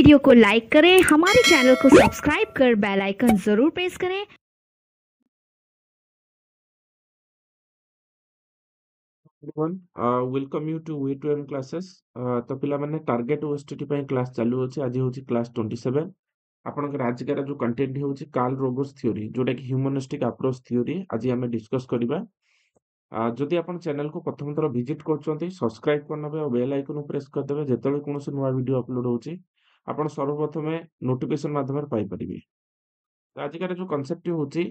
Video को like करें, हमारे चैनल को सब्सक्राइब कर बेल आइकन जरूर प्रेस करें। Everyone, welcome you to V2M classes. तो पिलामाने टार्गेट ओएसटीटी ପାଇଁ କ୍ଲାସ୍ ଚାଲୁ ଅଛି। ଆଜି ହେଉଛି କ୍ଲାସ୍ 27। ଆପଣଙ୍କର ଆଜିକାର ଯୋଉ କଣ୍ଟେଣ୍ଟ ହେଉଛି କାର୍ଲ ରୋଗର୍ସ ଥିଓରି, ଯୋଉଟା କି ହ୍ୟୁମାନିଷ୍ଟିକ୍ ଆପ୍ରୋଚ୍ ଥିଓରି, ଆଜି ଆମେ ଡିସ୍କସ୍ କରିବା। ଯଦି ଆପଣ ଚ୍ୟାନେଲକୁ ପ୍ରଥମ ଥର ଭିଜିଟ୍ କରୁଛନ୍ତି, ସବସ୍କ୍ରାଇବ୍ କରିନେବେ ଆଉ ବେଲ୍ ଆଇକନ୍ ପ୍ରେସ୍ କରିଦେବେ। ଯେତେବେଳେ କୌଣସି ନୂଆ ଭିଡ଼ିଓ ଅପଲୋଡ୍ ହେଉଛି, ଆପଣ ସର୍ବପ୍ରଥମେ ନୋଟିଫିକେସନ୍ ମାଧ୍ୟମରେ ପାଇପାରିବେ। ତ ଆଜିକାର ଯୋଉ କନସେପ୍ଟଟି ହେଉଛି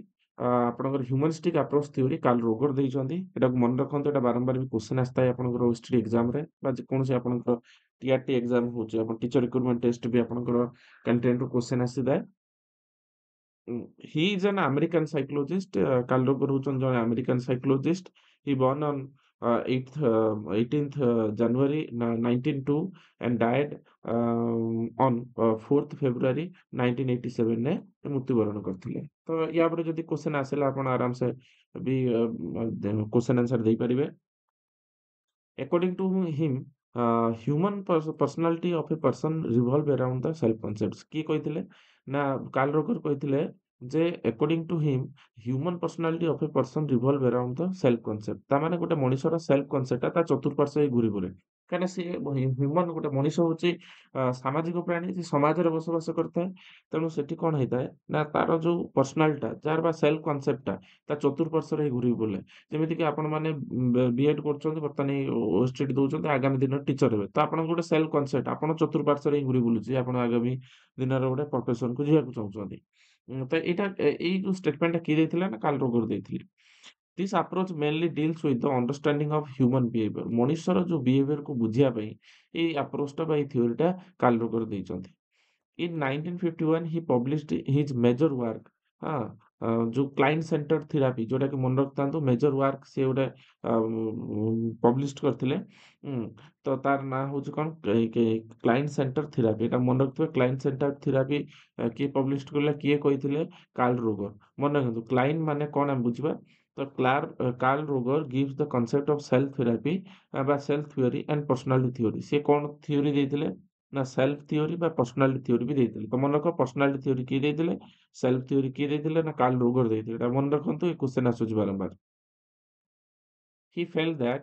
ଆପଣଙ୍କର ହ୍ୟୁମାନିଷ୍ଟିକ୍ ଆପ୍ରୋଚ୍ ଥିଓରି କାର୍ଲ ରୋଗର ଦେଇଛନ୍ତି। ଏଟାକୁ ମନେ ରଖନ୍ତୁ, ଏଟା ବାରମ୍ବାର ବି କ୍ୱେଶ୍ଚନ୍ ଆସିଥାଏ ଆପଣଙ୍କର ଓଏସଟିଟି ଏକ୍ସାମରେ ବା ଯେକୌଣସି ଆପଣଙ୍କର ଟିଆରଟି ଏକ୍ସାମ ହେଉଛି, ଆପଣ ଟିଚର ରିକ୍ରୁଟମେଣ୍ଟ ଟେଷ୍ଟ ବି ଆପଣଙ୍କର କଣ୍ଟେଣ୍ଟରୁ କ୍ୱେଶ୍ଚନ୍ ଆସିଥାଏ। He is an American psychologist. Karl Roger ହଉଛନ୍ତି ଜଣେ American psychologist. He born on 18th January 1902 and died on 4th February 1987 ରେ ମୃତ୍ୟୁବରଣ କରିଥିଲେ। ତ ୟା ପରେ ଯଦି କ୍ୱେଶ୍ଚନ୍ ଆସିଲା ଆପଣ ଆରାମସେ ବି କ୍ୱେଶ୍ଚନ୍ ଆନ୍ସର ଦେଇପାରିବେ। According to him, human personality of a person revolve around the self concepts. କିଏ କହିଥିଲେ ନା କାର୍ଲ ରୋଗର କହିଥିଲେ ଯେ according to him, human personality of a person revolve around the self concept. ତା ମାନେ ଗୋଟେ ମଣିଷର ସେଲ୍ଫ କନସେପ୍ଟଟା ତା ଚତୁଃପାର୍ଶ୍ୱ ହେଇ ଘୁରି ବୁଲେ। କାହିଁକିନା ସିଏ ହ୍ୟୁମାନ ଗୋଟେ ମଣିଷ ହଉଛି ସାମାଜିକ ପ୍ରାଣୀ, ସେ ସମାଜରେ ବସବାସ କରିଥାଏ। ତେଣୁ ସେଠି କଣ ହେଇଥାଏ ନା ତାର ଯୋଉ ପର୍ସନାଲିଟା ଯାହାର ବା ସେଲ୍ଫ କନସେପ୍ଟଟା ତା ଚତୁଃପାର୍ଶ୍ୱରେ ହେଇ ଘୁରି ବୁଲେ। ଯେମିତିକି ଆପଣମାନେ ବିଏଡ୍ କରୁଛନ୍ତି, ବର୍ତ୍ତମାନ ଏଇ ଓଏସଟିଟି ଦଉଛନ୍ତି, ଆଗାମୀ ଦିନରେ ଟିଚର ହେବେ। ତ ଆପଣଙ୍କ ଗୋଟେ ସେଲ୍ଫ କନସେପ୍ଟ ଆପଣ ଚତୁଃପାର୍ଶ୍ୱରେ ହିଁ ଘୁରି ବୁଲୁଛି, ଆପଣ ଆଗାମୀ ଦିନରେ ଗୋଟେ ପ୍ରଫେସନକୁ ଯିବାକୁ ଚାହୁଁଛନ୍ତି। ତ ଏଇଟା ଏଇ ଯୋଉ ଷ୍ଟେଟମେଣ୍ଟଟା କିଏ ଦେଇଥିଲେ ନା କାର୍ଲ ରୋଗର ଦେଇଥିଲେ। This approach mainly deals with the understanding of human behaviour. ମଣିଷର ଯୋଉ ବିହେଭିୟରକୁ ବୁଝିବା ପାଇଁ ଏଇ ଆପ୍ରୋଚଟା ବା ଏଇ ଥିଓରିଟା କାର୍ଲ ରୋଗର ଦେଇଛନ୍ତି। In 1951 he published his major work, ହଁ ଯୋଉ କ୍ଲାଇଣ୍ଟ ସେଣ୍ଟର ଥେରାପି, ଯୋଉଟା କି ମନେ ରଖିଥାନ୍ତୁ ମେଜର ୱାର୍କ ସେ ଗୋଟେ ପବ୍ଲିଶ କରିଥିଲେ। ତ ତାର ନାଁ ହଉଛି କଣ, କ୍ଲାଇଣ୍ଟ ସେଣ୍ଟର ଥେରାପି। ଏଟା ମନେ ରଖିଥିବେ, କ୍ଲାଇଣ୍ଟ ସେଣ୍ଟର ଥେରାପି କିଏ ପବ୍ଲିଶ କଲେ, କିଏ କହିଥିଲେ, କାର୍ଲ ରୋଗର। ମନେ ରଖନ୍ତୁ କ୍ଲାଇଣ୍ଟ ମାନେ କଣ ଆମେ ବୁଝିବା। ତ କାର୍ଲ ରୋଗର gives the concept of self therapy ବା self theory and personality theory. ସେ କଣ ଥିଓରି ଦେଇଥିଲେ ନା ସେଲ୍ଫ ଥିଓରି ବା ପର୍ସନାଲିଟି ଥିଓରି ବି ଦେଇଥିଲେ। ତ ମନେ ରଖ, ପର୍ସନାଲିଟି ଥିଓରି କିଏ ଦେଇଥିଲେ, ସେଲ୍ଫ ଥିଓରି କିଏ ଦେଇଥିଲେ ନା କାର୍ଲ ରୋଗର ଦେଇଥିଲେ। ଏଟା ମନେ ରଖନ୍ତୁ, ଏ କ୍ୱେଶ୍ଚନ୍ ଆସୁଛି ବାରମ୍ବାର। He felt that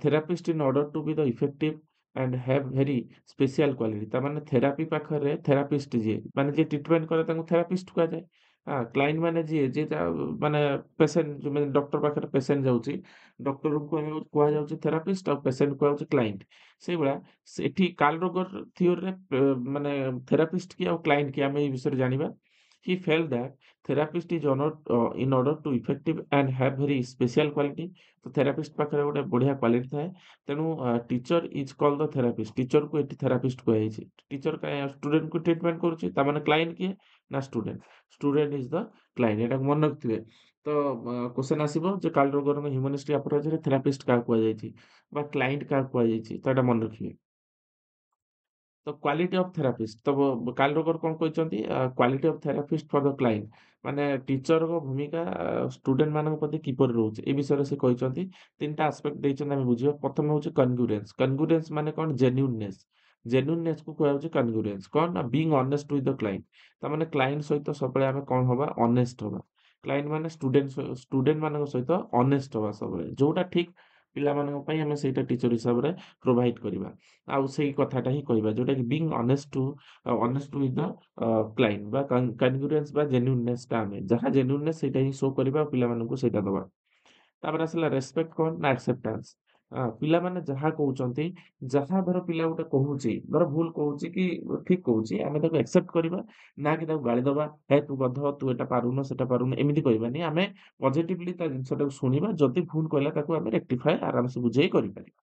therapist in order to be the effective and have very special quality, ତା ମାନେ ଥେରାପି ପାଖରେ ଥେରାପିଷ୍ଟ ଯିଏ ମାନେ ଯିଏ ଟ୍ରିଟମେଣ୍ଟ କରେ ତାଙ୍କୁ ଥେରାପିଷ୍ଟ କୁହାଯାଏ। କ୍ଲାଇଣ୍ଟ ମାନେ ଯିଏ ମାନେ ପେସେଣ୍ଟ, ମାନେ ଡକ୍ଟର ପାଖରେ ପେସେଣ୍ଟ ଯାଉଛି, ଡକ୍ଟରକୁ କୁହାଯାଉଛି ଥେରାପିଷ୍ଟ ଆଉ ପେସେଣ୍ଟ କୁହାଯାଉଛି କ୍ଲାଇଣ୍ଟ। ସେଇଭଳିଆ ସେଠି କାର୍ଲ ରୋଗର ଥିଓରିରେ ମାନେ ଥେରାପିଷ୍ଟ କିଏ ଆଉ କ୍ଲାଇଣ୍ଟ କିଏ ଆମେ ଏଇ ବିଷୟରେ ଜାଣିବା। He felt that therapist is honored in order to effective and have very special quality। ତ ଥେରାପିଷ୍ଟ ପାଖରେ ଗୋଟେ ବଢିଆ କ୍ୱାଲିଟି ଥାଏ। ତେଣୁ teacher is called the therapist. ଟିଚରକୁ ଏଠି ଥେରାପିଷ୍ଟ କୁହାଯାଇଛି। ଟିଚର କାହିଁ ଷ୍ଟୁଡେଣ୍ଟକୁ ଟ୍ରିଟମେଣ୍ଟ କରୁଛି, ତା ମାନେ କ୍ଲାଇଣ୍ଟ କିଏ ନା student. Student is the client, ଏଟାକୁ ମନେ ରଖିଥିବେ। ତ କ୍ୱେଶ୍ଚନ୍ ଆସିବ ଯେ କାର୍ଲ ରୋଗରଙ୍କ ହ୍ୟୁମାନିଷ୍ଟିକ୍ ଆପ୍ରୋଚରେ ଥେରାପିଷ୍ଟ କାହାକୁ କୁହାଯାଇଛି ବା କ୍ଲାଇଣ୍ଟ କାହାକୁ କୁହାଯାଇଛି, ତ ଏଟା ମନେ ରଖିବେ। ତ କ୍ୱାଲିଟି ଅଫ୍ ଥେରାପିଷ୍ଟ, ତ କାର୍ଲ ରୋଗର କଣ କହିଛନ୍ତି, quality of therapist for the client, ମାନେ ଟିଚରଙ୍କ ଭୂମିକା ଷ୍ଟୁଡେଣ୍ଟ ମାନଙ୍କ ପ୍ରତି କିପରି ରହୁଛି ଏ ବିଷୟରେ ସେ କହିଛନ୍ତି। ତିନିଟା ଆସ୍ପେକ୍ଟ ଦେଇଛନ୍ତି, ଆମେ ବୁଝିବା। ପ୍ରଥମେ ହଉଛି କନଗ୍ରୁଏନ୍ସ। କନଗ୍ରୁଏନ୍ସ ମାନେ କଣ, ଜେନ୍ୟୁନନେସ୍। ଜେନ୍ୟୁନନେସ୍ କୁ କୁହାଯାଉଛି କନଗ୍ରୁଏନ୍ସ। କଣ ନା being honest with the client. ତା ମାନେ କ୍ଲାଇଣ୍ଟ ସହିତ ସବୁବେଳେ ଆମେ କଣ ହବା, ଅନେଷ୍ଟ ହବା। କ୍ଲାଇଣ୍ଟ ମାନେ ଷ୍ଟୁଡେଣ୍ଟ ମାନଙ୍କ ସହିତ ଅନେଷ୍ଟ ହବା ସବୁବେଳେ, ଯୋଉଟା ଠିକ ପିଲାମାନଙ୍କ ପାଇଁ ଆମେ ସେଇଟା ଟିଚର ହିସାବରେ ପ୍ରୋଭାଇଡ କରିବା। ଆଉ ସେଇ କଥାଟା ହିଁ କହିବା, ଯୋଉଟା କି being honest with the client ବା କନଗ୍ରୁଏନ୍ସ ବା ଜେନ୍ୟୁନନେସଟା, ଆମେ ଯାହା ଜେନ୍ୟୁନନେସ ସେଇଟା ହିଁ ଶୋ କରିବା ଆଉ ପିଲାମାନଙ୍କୁ ସେଇଟା ଦବା। ତାପରେ ଆସିଲା ରେସପେକ୍ଟ କଣ ନା ଆକ୍ସେପ୍ଟାନ୍ସ। ପିଲାମାନେ ଯାହା କହୁଛନ୍ତି, ଯାହା ଧର ପିଲା ଗୋଟେ କହୁଛି, ଧର ଭୁଲ କହୁଛି କି ଠିକ କହୁଛି, ଆମେ ତାକୁ ଆକ୍ସେପ୍ଟ କରିବା, ନା କି ତାକୁ ଗାଳି ଦବା, ହେ ତୁ ଗଧ, ତୁ ଏଟା ପାରୁନୁ ସେଟା ପାରୁନୁ, ଏମିତି କହିବାନି। ଆମେ ପଜିଟିଭଲି ତା ଜିନିଷଟାକୁ ଶୁଣିବା, ଯଦି ଭୁଲ କହିଲା ତାକୁ ଆମେ ରେକ୍ଟିଫାଏ ଆରାମସେ ବୁଝେଇ କରିପାରିବା।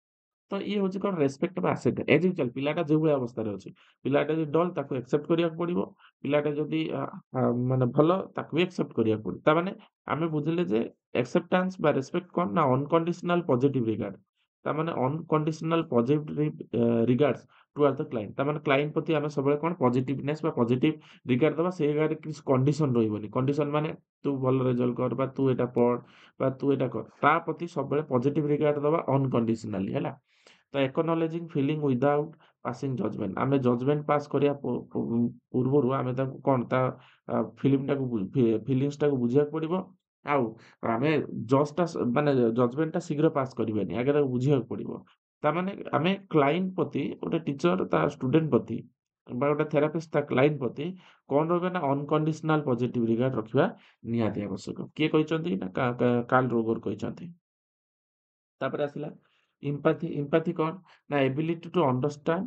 ତ ଇଏ ହଉଛି କଣ, ରେସପେକ୍ଟ ବା ଆସେପ୍ଟ। ଏଜ ୟୁଜୁଆଲ ପିଲାଟା ଯୋଉ ଭଳି ଅବସ୍ଥାରେ ଅଛି, ପିଲାଟା ଯଦି ଡଲ୍ ତାକୁ ଆକ୍ସେପ୍ଟ କରିବାକୁ ପଡିବ, ପିଲାଟା ଯଦି ମାନେ ଭଲ ତାକୁ ବି ଆକ୍ସେପ୍ଟ କରିବାକୁ ପଡିବ। ତା ମାନେ ଆମେ ବୁଝିଲେ ଯେ ଆକ୍ସେପ୍ଟାନ୍ସ ବା ରେସପେକ୍ଟ କଣ ନା ଅନକଣ୍ଡିସନାଲ ପଜିଟିଭ ରିଗାର୍ଡ। ତା ମାନେ ଅନକଣ୍ଡିସନାଲ ପଜିଟିଭ ରିଗାର୍ଡସ ଟୁୱାର୍ଡ ଦ କ୍ଲାଇଣ୍ଟ। ତା ମାନେ କ୍ଲାଇଣ୍ଟ ପ୍ରତି ଆମେ ସବୁବେଳେ କଣ ପଜିଟିଭନେସ ବା ପଜିଟିଭ ରିଗାର୍ଡ ଦବା। ସେଇ ଜାଗାରେ କିଛି କଣ୍ଡିସନ ରହିବନି। କଣ୍ଡିସନ ମାନେ ତୁ ଭଲ ରେଜଲ୍ଟ କର ବା ତୁ ଏଟା ପଢ ବା ତୁ ଏଟା କର, ତା ପ୍ରତି ସବୁବେଳେ ପଜିଟିଭ ରିଗାର୍ଡ ଦବା ଅନକଣ୍ଡିସନାଲି, ହେଲା। ତ ଏକନଲେଜିଂ ଫିଲିଂ ୱିଦାଉଟ୍ ପାସିଂ ଜଜମେଣ୍ଟ। ଆମେ ଜଜମେଣ୍ଟ ପାସ୍ କରିବା ପୂର୍ବରୁ ଆମେ ତାଙ୍କୁ କ'ଣ ତା ଫିଲ୍ମଟାକୁ ଫିଲିଂସଟାକୁ ବୁଝିବାକୁ ପଡ଼ିବ। ଆଉ ଆମେ ମାନେ ଜଜମେଣ୍ଟଟା ଶୀଘ୍ର ପାସ୍ କରିବାନି। ଆଗେ ତାକୁ ବୁଝିବାକୁ ପଡ଼ିବ। ତାମାନେ ଆମେ କ୍ଲାଏଣ୍ଟ ପ୍ରତି ଗୋଟେ ଟିଚର ତା ଷ୍ଟୁଡେଣ୍ଟ ପ୍ରତି ବା ଗୋଟେ ଥେରାପିଷ୍ଟ ତା କ୍ଲାଏଣ୍ଟ ପ୍ରତି କ'ଣ ରହିବ ନା ଅନକଣ୍ଡିସନାଲ ପଜିଟିଭ ରିଗାର୍ଡ ରଖିବା ନିହାତି ଆବଶ୍ୟକ। କିଏ କହିଛନ୍ତି? ନା କାର୍ଲ ରୋଗର କହିଛନ୍ତି। ତାପରେ ଆସିଲା ଏମ୍ପାଥି କ'ଣ? ନା ability to understand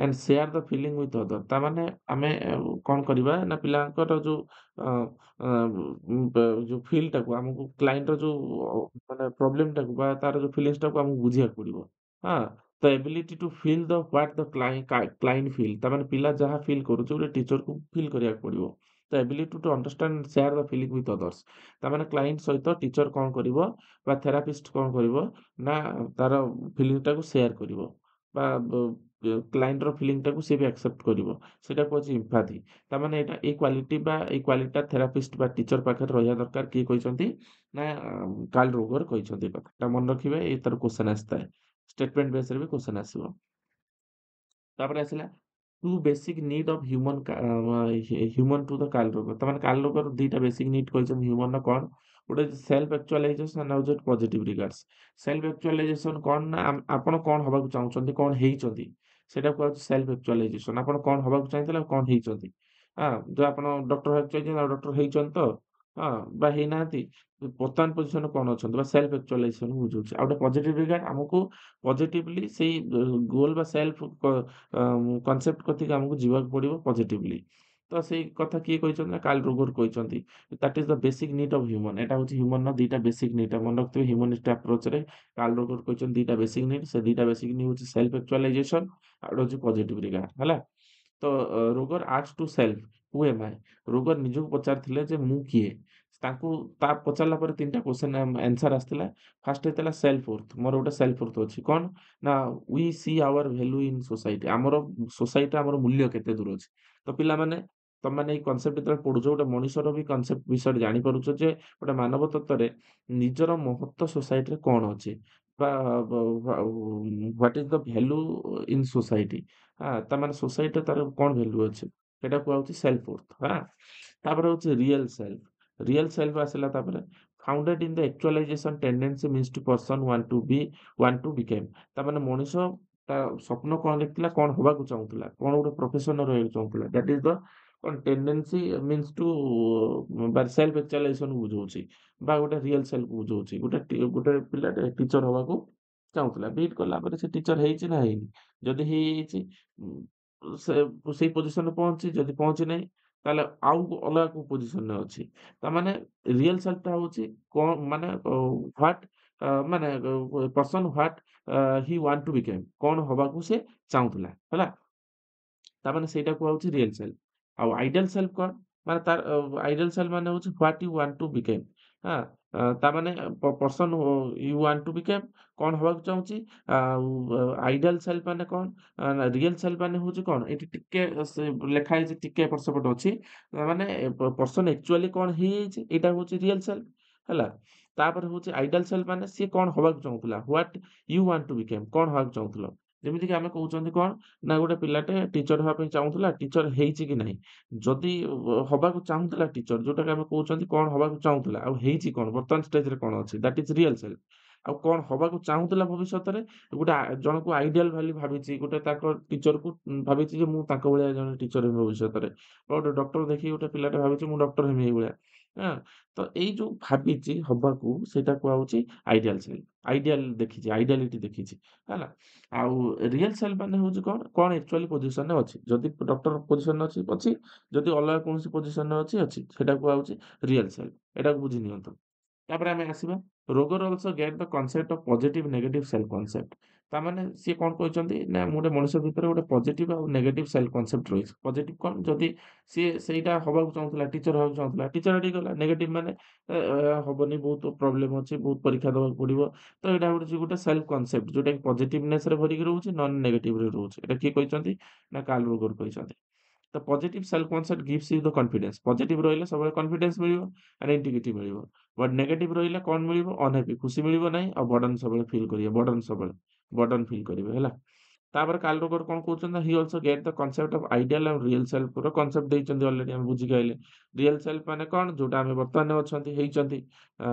and share the feeling with other. ତାମାନେ ଆମେ କ'ଣ କରିବା ନା ପିଲାଙ୍କର ଯୋଉ ଅ ଅ ଯୋଉ ଫିଲ୍‌ଟାକୁ ଆମକୁ କ୍ଲାଏଣ୍ଟର ଯୋଉ ମାନେ ପ୍ରୋବ୍ଲେମଟାକୁ ବା ତାର ଯୋଉ ଫିଲିଂସଟାକୁ ଆମକୁ ବୁଝିବାକୁ ପଡ଼ିବ। ହଁ, ତ ability to feel the what the client feel. ତାମାନେ ପିଲା ଯାହା ଫିଲ୍ କରୁଛି ଗୋଟେ ଟିଚରକୁ ଫିଲ୍ କରିବାକୁ ପଡ଼ିବ। ତ ability to understand share the feeling with others. ତାମାନେ କ୍ଲାଏଣ୍ଟ ସହିତ ଟିଚର କ'ଣ କରିବ ବା ଥେରାପିଷ୍ଟ କ'ଣ କରିବ ନା ତାର ଫିଲିଂଟାକୁ ସେୟାର କରିବ ବା କ୍ଲାଏଣ୍ଟର ଫିଲିଂଟାକୁ ସିଏ ବି ଆକ୍ସେପ୍ଟ କରିବ। ସେଇଟାକୁ ହଉଛି ଏମ୍ପାଥି। ତାମାନେ ଏଇ କ୍ୱାଲିଟିଟା ଥେରାପିଷ୍ଟ ବା ଟିଚର ପାଖରେ ରହିବା ଦରକାର। କିଏ କହିଛନ୍ତି? ନା କାର୍ଲ ରୋଗର କହିଛନ୍ତି ଏ କଥାଟା। ମନେ ରଖିବେ, ତାର କ୍ୱେଶ୍ଚନ ଆସିଥାଏ। ଷ୍ଟେଟମେଣ୍ଟ ବେସରେ ବି କ୍ୱେଶ୍ଚନ ଆସିବ। ତାପରେ ଆସିଲା to basic need of human to the Carl Roger. ତାମାନେ କାର୍ଲ ରୋଗର ଦିଟା ବେସିକ୍ ନିଡ୍ କହିଛନ୍ତି ହ୍ୟୁମାନର କ'ଣ? ଗୋଟେ ସେଲ୍ଫ ଆକ୍ଚୁଆଲାଇଜେସନ ଆଉ ଗୋଟେ ପଜିଟିଭ ରିଗାର୍ଡସ। ସେଲ୍ଫ ଆକ୍ଚୁଆଲାଇଜେସନ କ'ଣ? ନା ଆପଣ କ'ଣ ହବାକୁ ଚାହୁଁଛନ୍ତି, କ'ଣ ହେଇଛନ୍ତି, ସେଇଟାକୁ କୁହାଯାଉଛି ସେଲ୍ଫ ଆକ୍ଚୁଆଲାଇଜେସନ। ଆପଣ କ'ଣ ହବାକୁ ଚାହିଁଥିଲେ ଆଉ କ'ଣ ହେଇଛନ୍ତି। ଯୋଉ ଆପଣ ଡକ୍ଟର ହେବାକୁ ଚାହିଁଛନ୍ତି ଆଉ ଡକ୍ଟର ହେଇଛନ୍ତି ତ? ବା ହେଇନାହାନ୍ତି। ବର୍ତ୍ତମାନ ପୋଜିସନରେ କ'ଣ ଅଛନ୍ତି ବା ସେଲ୍ଫ ଆକ୍ଚୁଆଲାଇଜେସନ ବୁଝଉଛି। ଆଉ ଗୋଟେ ପଜିଟିଭ ରିଗାର୍ଡ ଆମକୁ ପଜିଟିଭଲି ସେଇ ଗୋଲ ବା ସେଲ୍ଫ କନସେପ୍ଟ କତିକି ଆମକୁ ଯିବାକୁ ପଡ଼ିବ ପଜିଟିଭଲି। ତ ସେଇ କଥା କିଏ କହିଛନ୍ତି? ନା କାର୍ଲ ରୋଗର କହିଛନ୍ତି। That is the basic need of Humane. ଏଟା ହଉଛି ହ୍ୟୁମାନର ଦିଟା ବେସିକ୍ ନିଡ୍। ମନେ ରଖିଥିବେ, ହ୍ୟୁମାନିଷ୍ଟ ଆପ୍ରୋଚରେ କାର୍ଲ ରୋଗର କହିଛନ୍ତି ଦିଟା ବେସିକ୍ ନିଡ୍। ସେ ଦିଟା ବେସିକ୍ ନିଡ୍ ହଉଛି ସେଲ୍ଫ ଆକ୍ଚୁଆଲାଇଜେସନ ଆଉ ଗୋଟେ ହଉଛି ପଜିଟିଭ ରିଗାର୍ଡ। ହେଲା। ତ Roger ask to self who am I. ରୋଗର ନିଜକୁ ପଚାରିଥିଲେ ଯେ ମୁଁ କିଏ। ତାଙ୍କୁ ତା ପଚାରିଲା ପରେ ତିନିଟା କ୍ୱେଶ୍ଚନ ଆନ୍ସର ଆସିଥିଲା। ଫାର୍ଷ୍ଟ ହେଇଥିଲା ସେଲ୍ଫ worth। ମୋର ଗୋଟେ ସେଲ୍ଫ worth ଅଛି। କ'ଣ? ନା we see our value in society. ଆମର ସୋସାଇଟିରେ ଆମର ମୂଲ୍ୟ କେତେ ଦୂର ଅଛି। ତ ପିଲାମାନେ, ତମେମାନେ ଏଇ କନସେପ୍ଟ ଯେତେବେଳେ ପଢୁଛ, ଗୋଟେ ମଣିଷର ବି କନସେପ୍ଟ ବିଷୟରେ ଜାଣିପାରୁଛ ଯେ ଗୋଟେ ମାନବ ତତ୍ତ୍ୱରେ ନିଜର ମହତ୍ତ୍ୱ ସୋସାଇଟିରେ କ'ଣ ଅଛି ବା what is the value in society. ତାମାନେ ସୋସାଇଟିରେ ତାର କ'ଣ ଭ୍ୟାଲୁ ଅଛି, ସେଇଟା କୁହାଯାଉଛି ସେଲ୍ଫ worth। ତାପରେ ହଉଛି ରିଏଲ ସେଲ୍ଫ। ରିଏଲ ସେଲ୍ଫ ଆସିଲା ତାପରେ founded in the actualization tendency means to person want to become. ତାମାନେ ମଣିଷ ତା ସ୍ୱପ୍ନ କ'ଣ ଦେଖିଥିଲା, କ'ଣ ହବାକୁ ଚାହୁଁଥିଲା, କ'ଣ ଗୋଟେ ପ୍ରଫେସନରେ ରହିବାକୁ ଚାହୁଁଥିଲା। ଦ୍ୟାଟ୍ ଇଜ ଦ କ'ଣ ଟେଣ୍ଡେନ୍ସି ମିନ୍ସ ଟୁ ବା ସେଲ୍ଫ ଆକ୍ଚୁଆଲାଇଜେସନ ବୁଝଉଛି ବା ଗୋଟେ ରିଏଲ ସେଲ୍ଫ ବୁଝଉଛି। ଗୋଟେ ପିଲାଟେ ଟିଚର ହବାକୁ ଚାହୁଁଥିଲା। ବିଟ୍ କଲା ପରେ ସେ ଟିଚର ହେଇଛି ନା ହେଇନି? ଯଦି ହେଇଯାଇଛି, ସେ ସେଇ ପୋଜିସନରେ ପହଞ୍ଚିଛି। ଯଦି ପହଞ୍ଚି ନାହିଁ, ତାହେଲେ ଆଉ ଅଲଗା କୋଉ ପୋଜିସନରେ ଅଛି। ତାମାନେ ରିଏଲ ସେଲ୍ଫଟା ହଉଛି କ'ଣ, ମାନେ ହ୍ୱାଟ ମାନେ person what he want to become. କ'ଣ ହବାକୁ ସେ ଚାହୁଁଥିଲା। ହେଲା। ତାମାନେ ସେଇଟା କୁହାଯାଉଛି ରିଏଲ ସେଲ୍ଫ। ଆଉ ଆଇଡିଆଲ ସେଲ୍ଫ କ'ଣ? ମାନେ ତାର ଆଇଡିଆଲ ସେଲ୍ଫ ମାନେ ହଉଛି what you want to become. ହାଁ, ତାମାନେ person you want to become, କ'ଣ ହବାକୁ ଚାହୁଁଛି। ଆଉ ଆଇଡିଆଲ ସେଲ୍ଫ ମାନେ କ'ଣ? ରିଏଲ ସେଲ୍ଫ ମାନେ ହଉଛି କ'ଣ? ଏଠି ଟିକେ ସେ ଲେଖା ହେଇଛି, ଟିକେ ଏପଟ ସେପଟ ଅଛି। ମାନେ ପର୍ସନ ଆକ୍ଚୁଆଲି କ'ଣ ହେଇଯାଇଛି, ଏଇଟା ହଉଛି ରିଏଲ ସେଲ୍ଫ। ହେଲା। ତାପରେ ହଉଛି ଆଇଡିଆଲ ସେଲ୍ଫ ମାନେ ସିଏ କ'ଣ ହବାକୁ ଚାହୁଁଥିଲା। What you want to become, କ'ଣ ହବାକୁ ଚାହୁଁଥିଲ। ଯେମିତିକି ଆମେ କହୁଛନ୍ତି କ'ଣ, ନା ଗୋଟେ ପିଲାଟେ ଟିଚର ହେବା ପାଇଁ ଚାହୁଁଥିଲା, ଟିଚର ହେଇଛି କି ନାହିଁ। ଯଦି ହବାକୁ ଚାହୁଁଥିଲା ଟିଚର, ଯୋଉଟାକି ଆମେ କହୁଛନ୍ତି କ'ଣ ହବାକୁ ଚାହୁଁଥିଲା ଆଉ ହେଇଛି କ'ଣ, ବର୍ତ୍ତମାନ ଷ୍ଟେଜରେ କ'ଣ ଅଛି, ଦ୍ୟାଟ୍ ଇଜ୍ ରିଏଲ ସେଲ୍ଫ। ଆଉ କ'ଣ ହବାକୁ ଚାହୁଁଥିଲା ଭବିଷ୍ୟତରେ, ଗୋଟେ ଜଣକୁ ଆଇଡିଆଲ ଭାଲି ଭାବିଛି, ଗୋଟେ ତାଙ୍କ ଟିଚରକୁ ଭାବିଛି ଯେ ମୁଁ ତାଙ୍କ ଭଳିଆ ଜଣେ ଟିଚର ହେବି ଭବିଷ୍ୟତରେ। ବା ଗୋଟେ ଡକ୍ଟର ଦେଖିକି ଗୋଟେ ପିଲାଟେ ଭାବିଛି ମୁଁ ଡକ୍ଟର ହେବି ଏଇଭଳିଆ। ହଁ, ତ ଏଇ ଯୋଉ ଭାବିଛି ହବାକୁ, ସେଇଟା କୁହାଯାଉଛି ଆଇଡିଆଲ ସେଲ୍ଫ। ଆଇଡିଆଲ ଦେଖିଛି, ଆଇଡିଆଲିଟି ଦେଖିଛି। ହେଲା। ଆଉ ରିଏଲ ସେଲ୍ଫ ମାନେ ହଉଛି କ'ଣ, କ'ଣ ଆକ୍ଚୁଆଲି ପୋଜିସନରେ ଅଛି। ଯଦି ଡକ୍ଟର ପୋଜିସନରେ ଅଛି ଅଛି, ଯଦି ଅଲଗା କୌଣସି ପୋଜିସନରେ ଅଛି ଅଛି। ସେଇଟା କୁହାଯାଉଛି ରିଏଲ ସେଲ୍ଫ। ଏଟାକୁ ବୁଝି ନିଅନ୍ତୁ। ତାପରେ ଆମେ ଆସିବା Roger also get the concept of positive negative self concept. ତାମାନେ ସିଏ କ'ଣ କହିଛନ୍ତି, ନା ଗୋଟେ ମଣିଷ ଭିତରେ ଗୋଟେ ପଜିଟିଭ ଆଉ ନେଗେଟିଭ ସେଲ୍ଫ କନସେପ୍ଟ ରହିଛି। ପଜିଟିଭ କ'ଣ, ଯଦି ସିଏ ସେଇଟା ହବାକୁ ଚାହୁଁଥିଲା, ଟିଚର ହବାକୁ ଚାହୁଁଥିଲା, ଟିଚର ହେଇଗଲା। ନେଗେଟିଭ ମାନେ ହବନି, ବହୁତ ପ୍ରୋବ୍ଲେମ ଅଛି, ବହୁତ ପରୀକ୍ଷା ଦେବାକୁ ପଡ଼ିବ। ତ ଏଇଟା ହଉଛି ଗୋଟେ ସେଲ୍ଫ କନସେପ୍ଟ, ଯୋଉଟାକି ପଜିଟିଭନେସରେ ଭରିକି ରହୁଛି, ନନ୍ ନେଗେଟିଭରେ ରହୁଛି। ଏଟା କିଏ କହିଛନ୍ତି? ନା କାର୍ଲ ରୋଗର କହିଛନ୍ତି। ତ positive self concept gives you the confidence. Positive ରହିଲେ ସବୁବେଳେ କନଫିଡେନ୍ସ ମିଳିବ, ଆଇଡେଣ୍ଟିଟି ମିଳିବ। ବଟ୍ ନେଗେଟିଭ ରହିଲେ କ'ଣ ମିଳିବ? ଅନହ୍ୟାପି, ଖୁସି ମିଳିବ ନାହିଁ, ଆଉ ବର୍ଡନ ସବୁବେଳେ ଫିଲ୍ କରିବେ। ବର୍ଡନ ଫିଲ୍ କରିବେ। ହେଲା। ତାପରେ କାର୍ଲ ରୋଗର କଣ କହୁଛନ୍ତି ନା he also get the concept of ideal ଆଉ ରିଅଲ ସେଲ୍ଫ ର କନସେପ୍ଟ ଦେଇଛନ୍ତି ଅଲରେଡି ଆମେ ବୁଝିକି ଆଇଲେ। ରିଅଲ ସେଲ୍ଫ ମାନେ କଣ ଯୋଉଟା ଆମେ ବର୍ତ୍ତମାନ ଅଛନ୍ତି ହେଇଛନ୍ତି। ଆ,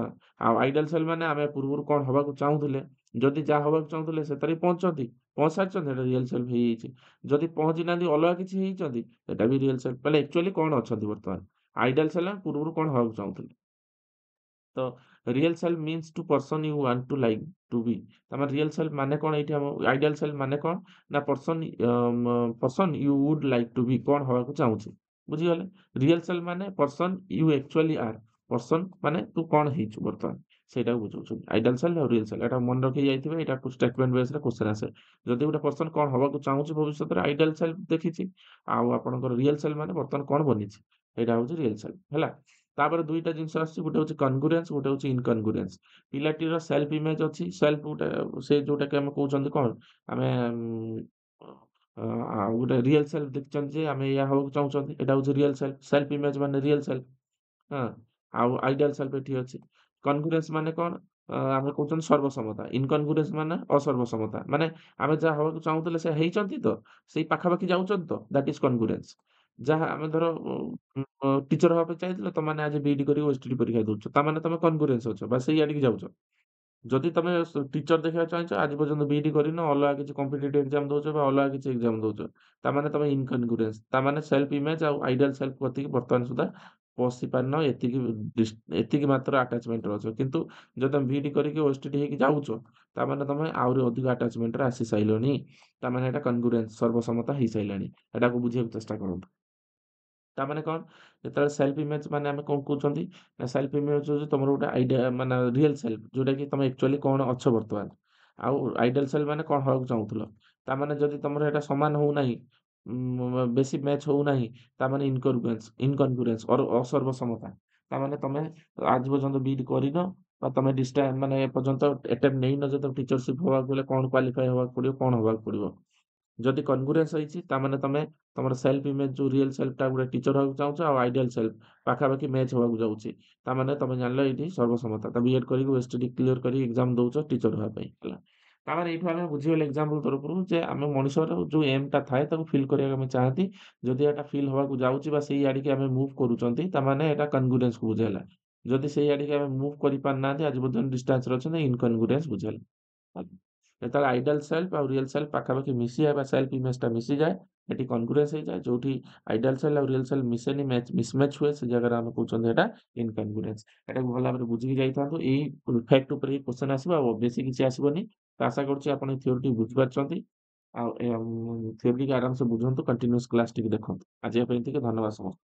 ଆଉ ଆଇଡିଆଲ ସେଲ୍ଫ ମାନେ ଆମେ ପୂର୍ବରୁ କଣ ହବାକୁ ଚାହୁଁଥିଲେ, ଯଦି ଯାହା ହବାକୁ ଚାହୁଁଥିଲେ ସେଥିରେ ପହଞ୍ଚନ୍ତି, ପହଞ୍ଚାରିଛନ୍ତି, ସେଟା ରିଅଲ ସେଲ୍ଫ ହେଇଯାଇଛି। ଯଦି ପହଞ୍ଚି ନାହାନ୍ତି ଅଲଗା କିଛି ହେଇଛନ୍ତି, ସେଟା ବି ରିଅଲ ସେଲ୍ଫ। ମାନେ ଆକ୍ଚୁଆଲି କଣ ଅଛନ୍ତି ବର୍ତ୍ତମାନ। ଆଇଡିଆଲ ସେଲ୍ଫ ଆମେ ପୂର୍ବରୁ କଣ ହବାକୁ ଚାହୁଁଥିଲେ। ତ real self means to person you want to like to be. ତାମାନେ ରିଅଲ ସେଲ୍ଫ ମାନେ କଣ ଏଇଠି ଆମ ଆଇଡିଆଲ ସେଲ୍ଫ ମାନେ କଣ ନା person you would like to be କଣ ହବାକୁ ଚାହୁଁଛି। ବୁଝିଗଲେ। ରିଅଲ ସେଲ୍ଫ ମାନେ person you actually are. Person ମାନେ ତୁ କଣ ହେଇଛୁ ବର୍ତ୍ତମାନ ସେଇଟାକୁ ବୁଝଉଛନ୍ତି। ଆଇଡିଆଲ ସେଲ୍ଫ ଆଉ ରିଅଲ ସେଲ୍ଫ ଏଟା ମନେ ରଖି ଯାଇଥିବେ। ଏଇଟା ଷ୍ଟେଟମେଣ୍ଟ ବେସରେ କ୍ୱେଶ୍ଚନ ଆସେ। ଯଦି ଗୋଟେ ପର୍ସନ କଣ ହବାକୁ ଚାହୁଁଛି ଭବିଷ୍ୟତରେ ଆଇଡିଆଲ ସେଲ୍ଫ ଦେଖିଛି, ଆଉ ଆପଣଙ୍କର ରିଅଲ ସେଲ୍ଫ ମାନେ ବର୍ତ୍ତମାନ କଣ ବନିଛି, ଏଇଟା ହଉଛି ରିଅଲ ସେଲ୍ଫ ହେଲା। ତାପରେ ଦୁଇଟା ଜିନିଷ ଆସୁଛି, ଗୋଟେ ହଉଛି କନଗ୍ରୁଏନ୍ସ, ଗୋଟେ ହଉଛି ଇନକନଗ୍ରୁଏନ୍ସ। ପିଲାଟିର ସେଲ୍ଫ ଇମେଜ ଅଛି, ସେଲ୍ଫ ଗୋଟେ ସେ ଯୋଉଟାକି ଆମେ କହୁଛନ୍ତି କଣ ଆମେ ଆଉ ଗୋଟେ ରିଅଲ ସେଲ୍ଫ ଦେଖିଛନ୍ତି ଯେ ଆମେ ଏଇଆ ହବାକୁ ଚାହୁଁଛନ୍ତି, ଏଇଟା ହଉଛି ରିଅଲ ସେଲ୍ଫ। ସେଲ୍ଫ ଇମେଜ ମାନେ ରିଅଲ ସେଲ୍ଫ। ହଁ, ଆଉ ଆଇଡିଆଲ ସେଲ୍ଫ ଏଠି ଅଛି। କନଗ୍ରୁଏନ୍ସ ମାନେ କଣ ଆମେ କହୁଛନ୍ତି ସର୍ବସମତା। ଇନକନଗ୍ରୁଏନ୍ସ ମାନେ ଅସର୍ବସମତା। ମାନେ ଆମେ ଯାହା ହବାକୁ ଚାହୁଁଥିଲେ ସେ ହେଇଛନ୍ତି ତ, ସେଇ ପାଖାପାଖି ଯାଉଛନ୍ତି ତ, ଦ୍ୟାଟ ଇଜ କନଗ୍ରୁଏନ୍ସ। ଯାହା ଆମେ ଧର ଟିଚର ହବା ପାଇଁ ଚାହିଁଥିଲ, ତମାନେ ଆଜି ବିଇଡି କରି ଓଏସଟିଟି ପରୀକ୍ଷା ଦଉଛ, ତାମାନେ ତମେ କନଗ୍ରୁଏନ୍ସ ଅଛ ବା ସେଇ ଆଡିକି ଯାଉଛ। ଯଦି ତମେ ଟିଚର ଦେଖିବାକୁ ଚାହୁଁଛ, ଆଜି ପର୍ଯ୍ୟନ୍ତ ବିଇଡି କରିନ, ଅଲଗା କିଛି କମ୍ପିଟିଟିଭ ଏକ୍ଜାମ ଦଉଛ ବା ଅଲଗା କିଛି ଏକ୍ଜାମ ଦଉଛ, ତାମାନେ ତମେ ଇନକନଗ୍ରୁଏନ୍ସ। ତାମାନେ ସେଲ୍ଫ ଇମେଜ ଆଉ ଆଇଡିଆଲ ସେଲ୍ଫ କତିକି ବର୍ତ୍ତମାନ ସୁଦ୍ଧା ପହଞ୍ଚି ପାରିନ, ଏତିକି ମାତ୍ର ଆଟାଚମେଣ୍ଟରେ ଅଛ। କିନ୍ତୁ ଯଦି ତମେ ବିଇଡି କରିକି ଓଏସଟିଟି ହେଇକି ଯାଉଛ, ତାମାନେ ତମେ ଆହୁରି ଅଧିକ ଆଟାଚମେଣ୍ଟରେ ଆସି ସାଇଲଣି। ତାମାନେ ଏଟା କନଗ୍ରୁଏନ୍ସ, ସର୍ବସମତା ହେଇସାଇଲାଣି। ଏଟାକୁ ବୁଝିବାକୁ ଚେଷ୍ଟା କରନ୍ତୁ। ତାମାନେ କଣ, ଯେତେବେଳେ ସେଲ୍ଫ ଇମେଜ ମାନେ ଆମେ କଣ କହୁଛନ୍ତି ନା ସେଲ୍ଫ ଇମେଜ ହଉଛି ତମର ଗୋଟେ ଆଇଡିଆ ମାନେ ରିଅଲ ସେଲ୍ଫ, ଯୋଉଟା କି ତମେ ଆକ୍ଚୁଆଲି କଣ ଅଛ ବର୍ତ୍ତମାନ। ଆଉ ଆଇଡିଆଲ ସେଲ୍ଫ ମାନେ କଣ ହବାକୁ ଚାହୁଁଥିଲ। ତାମାନେ ଯଦି ତମର ଏଟା ସମାନ ହଉନାହିଁ, ବେଶୀ ମ୍ୟାଚ୍ ହଉନାହିଁ, ତାମାନେ ଇନକନଗ୍ରୁଏନ୍ସ ଅସର୍ବସମତା। ତାମାନେ ତମେ ଆଜି ପର୍ଯ୍ୟନ୍ତ ବିଇଡି କରିନ, ବା ତମେ ମାନେ ଏପର୍ଯ୍ୟନ୍ତ ଆଟେମ୍ପ୍ଟ ନେଇନ ଯେ ତମେ ଟିଚରସିପ ହବାକୁ ହେଲେ କଣ କ୍ୱାଲିଫାଏ ହବାକୁ ପଡିବ, କଣ ହବାକୁ ପଡିବ। ଯଦି କନଗ୍ରୁଏନ୍ସ ହେଇଛି, ତାମାନେ ତମେ ତମର ସେଲ୍ଫ ଇମେଜ ଯୋଉ ରିଅଲ ସେଲ୍ଫଟା ଗୋଟେ ଟିଚର ହବାକୁ ଚାହୁଁଛ, ଆଉ ଆଇଡିଆଲ ସେଲ୍ଫ ପାଖାପାଖି ମ୍ୟାଚ୍ ହବାକୁ ଯାଉଛି। ତାମାନେ ତମେ ଜାଣିଲ ଏଇଠି ସର୍ବସମତା। ତମେ ବିଏଡ୍ କରିକି ଓଏସଟିଟି କ୍ଲିୟର କରି ଏକ୍ଜାମ ଦଉଛ ଟିଚର ହେବା ପାଇଁ ହେଲା। ତାମାନେ ଏଇଠୁ ଆମେ ବୁଝିଗଲେ ଏକ୍ଜାମ୍ପଲ ତରଫରୁ ଯେ ଆମେ ମଣିଷର ଯୋଉ ଏମ୍ଟା ଥାଏ ତାକୁ ଫିଲ୍ କରିବାକୁ ଆମେ ଚାହାନ୍ତି। ଯଦି ଏଟା ଫିଲ୍ ହବାକୁ ଯାଉଛି ବା ସେଇ ଆଡିକି ଆମେ ମୁଭ୍ କରୁଛନ୍ତି, ତାମାନେ ଏଟା କନଗ୍ରୁଏନ୍ସକୁ ବୁଝେଇଲା। ଯଦି ସେଇ ଆଡିକି ଆମେ ମୁଭ୍ କରିପାରୁନାହାନ୍ତି, ଆଜି ପର୍ଯ୍ୟନ୍ତ ଡିଷ୍ଟାନ୍ସରେ ଅଛନ୍ତି, ଇନକନଗ୍ରୁଏନ୍ସ ବୁଝେଇଲା। ଯେତେବେଳେ ଆଇଡିଆଲ ସେଲ୍ଫ ଆଉ ରିଅଲ ସେଲ୍ଫ ପାଖାପାଖି ମିଶିଯାଏ ବା ସେଲ୍ଫ ଇମେଜଟା ମିଶିଯାଏ, ଏଠି କନଗ୍ରୁଏନ୍ସ ହେଇଯାଏ। ଯୋଉଠି ଆଇଡିଆଲ ସେଲ୍ଫ ଆଉ ରିଅଲ ସେଲ୍ଫ ମିଶେନି, ମିସମ୍ୟାଚ୍ ହୁଏ, ସେ ଜାଗାରେ ଆମେ କହୁଛନ୍ତି ଏଟା ଇନକନଗ୍ରୁଏନ୍ସ। ଏଟାକୁ ଭଲ ଭାବରେ ବୁଝିକି ଯାଇଥାନ୍ତୁ। ଏଇ ଫ୍ୟାକ୍ଟ ଉପରେ ହିଁ କ୍ୱେଶ୍ଚନ ଆସିବ, ଆଉ ବେଶୀ କିଛି ଆସିବନି। ତ ଆଶା କରୁଛି ଆପଣ ଏ ଥିଓରିଟି ବୁଝିପାରୁଛନ୍ତି। ଆଉ ଥିଓରିଟିକୁ ଆରାମସେ ବୁଝନ୍ତୁ, କଣ୍ଟିନ୍ୟୁଅସ୍ କ୍ଲାସ ଟିକେ ଦେଖନ୍ତୁ। ଆଜିକା ପାଇଁ ଏତିକି, ଧନ୍ୟବାଦ ସମସ୍ତଙ୍କୁ।